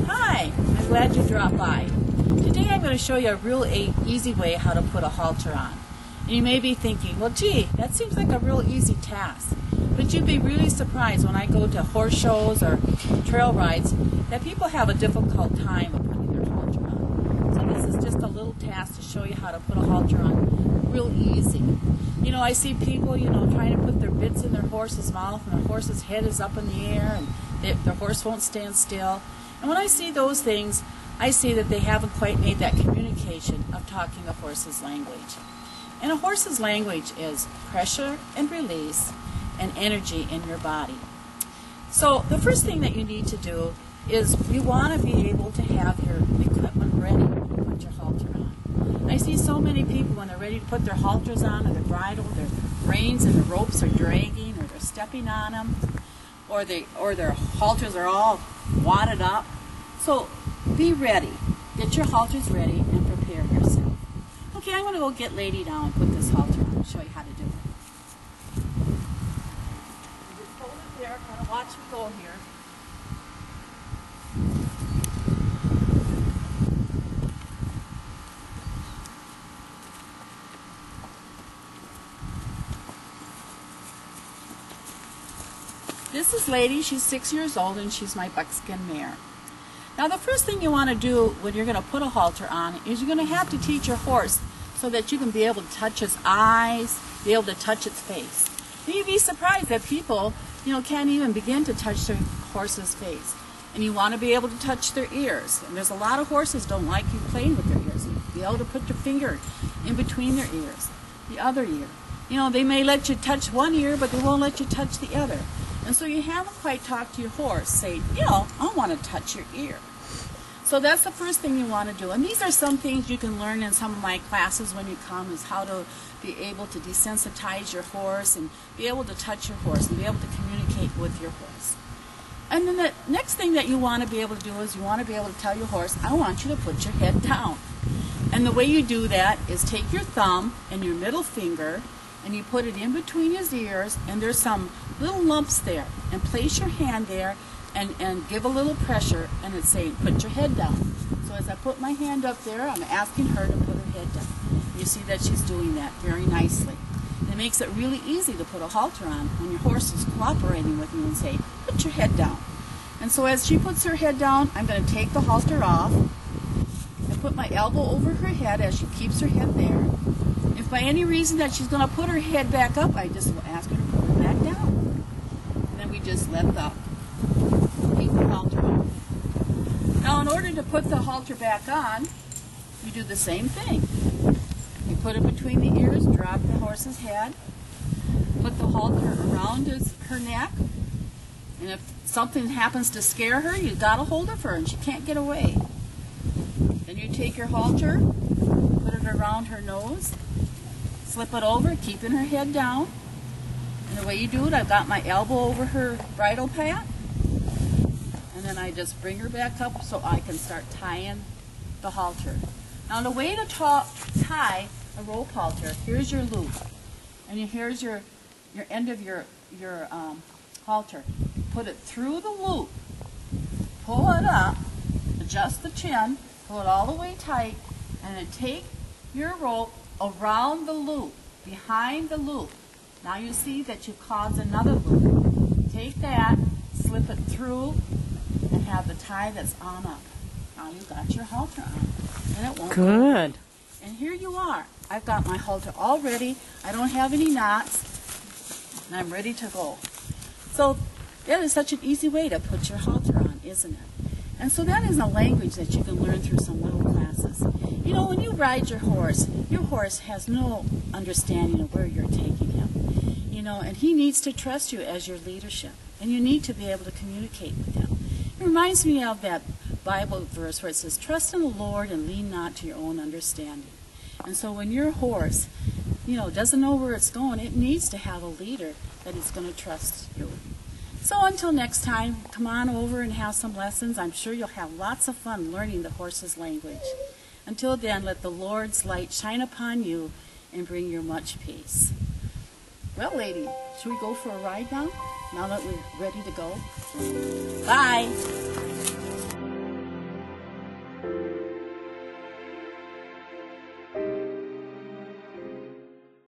Hi, I'm glad you dropped by. Today I'm going to show you a real easy way how to put a halter on. And you may be thinking, well gee, that seems like a real easy task. But you'd be really surprised when I go to horse shows or trail rides that people have a difficult time of putting their halter on. So this is just a little task to show you how to put a halter on real easy. You know, I see people, trying to put their bits in their horse's mouth and their horse's head is up in the air and their horse won't stand still. And when I see those things, I see that they haven't quite made that communication of talking a horse's language. And a horse's language is pressure and release and energy in your body. So the first thing that you need to do is you want to be able to have your equipment ready to put your halter on. I see so many people when they're ready to put their halters on, or their bridle, their reins and the ropes are dragging, or they're stepping on them, or their halters are all wadded up. So be ready. Get your halters ready and prepare yourself. Okay, I'm going to go get Lady down and put this halter on and show you how to do it. Just hold it there, kind of watch me go here. This is Lady. She's 6 years old and she's my buckskin mare. Now the first thing you want to do when you're going to put a halter on is you're going to have to teach your horse so that you can be able to touch its eyes, be able to touch its face. And you'd be surprised that people, can't even begin to touch their horse's face. And you want to be able to touch their ears. And there's a lot of horses don't like you playing with their ears. You be able to put your finger in between their ears, the other ear. They may let you touch one ear, but they won't let you touch the other. And so you haven't quite talked to your horse, say, I want to touch your ear. So that's the first thing you want to do. And these are some things you can learn in some of my classes when you come, is how to be able to desensitize your horse and be able to touch your horse and be able to communicate with your horse. And then the next thing that you want to be able to do is you want to be able to tell your horse, I want you to put your head down. And the way you do that is take your thumb and your middle finger and you put it in between his ears, and there's some little lumps there, and place your hand there and give a little pressure, and it's saying put your head down. So as I put my hand up there, I'm asking her to put her head down. You see that she's doing that very nicely. And it makes it really easy to put a halter on when your horse is cooperating with you and say put your head down. And so as she puts her head down, I'm going to take the halter off and put my elbow over her head as she keeps her head there. If by any reason that she's going to put her head back up, I just will ask her to put her back down. And then we just let take the halter off. Now in order to put the halter back on, you do the same thing. You put it between the ears, drop the horse's head, put the halter around her neck, and if something happens to scare her, you've got a hold of her and she can't get away. Then you take your halter, put it around her nose, slip it over, keeping her head down. And the way you do it, I've got my elbow over her bridle pad. And then I just bring her back up so I can start tying the halter. Now the way to tie a rope halter, here's your loop. And here's your end of your halter. Put it through the loop. Pull it up, adjust the chin, pull it all the way tight, and then take your rope around the loop, behind the loop. Now you see that you caused another loop. Take that, slip it through, and have the tie that's on up. Now you've got your halter on, and it won't Good. go. And here you are. I've got my halter all ready. I don't have any knots, and I'm ready to go. So that is such an easy way to put your halter on, isn't it? And so that is a language that you can learn through some little classes. When you ride your horse has no understanding of where you're taking him. And he needs to trust you as your leadership. And you need to be able to communicate with him. It reminds me of that Bible verse where it says, trust in the Lord and lean not to your own understanding. And so when your horse, doesn't know where it's going, it needs to have a leader that is going to trust you. So until next time, come on over and have some lessons. I'm sure you'll have lots of fun learning the horse's language. Until then, let the Lord's light shine upon you and bring you much peace. Well, lady, should we go for a ride now? Now that we're ready to go? Bye.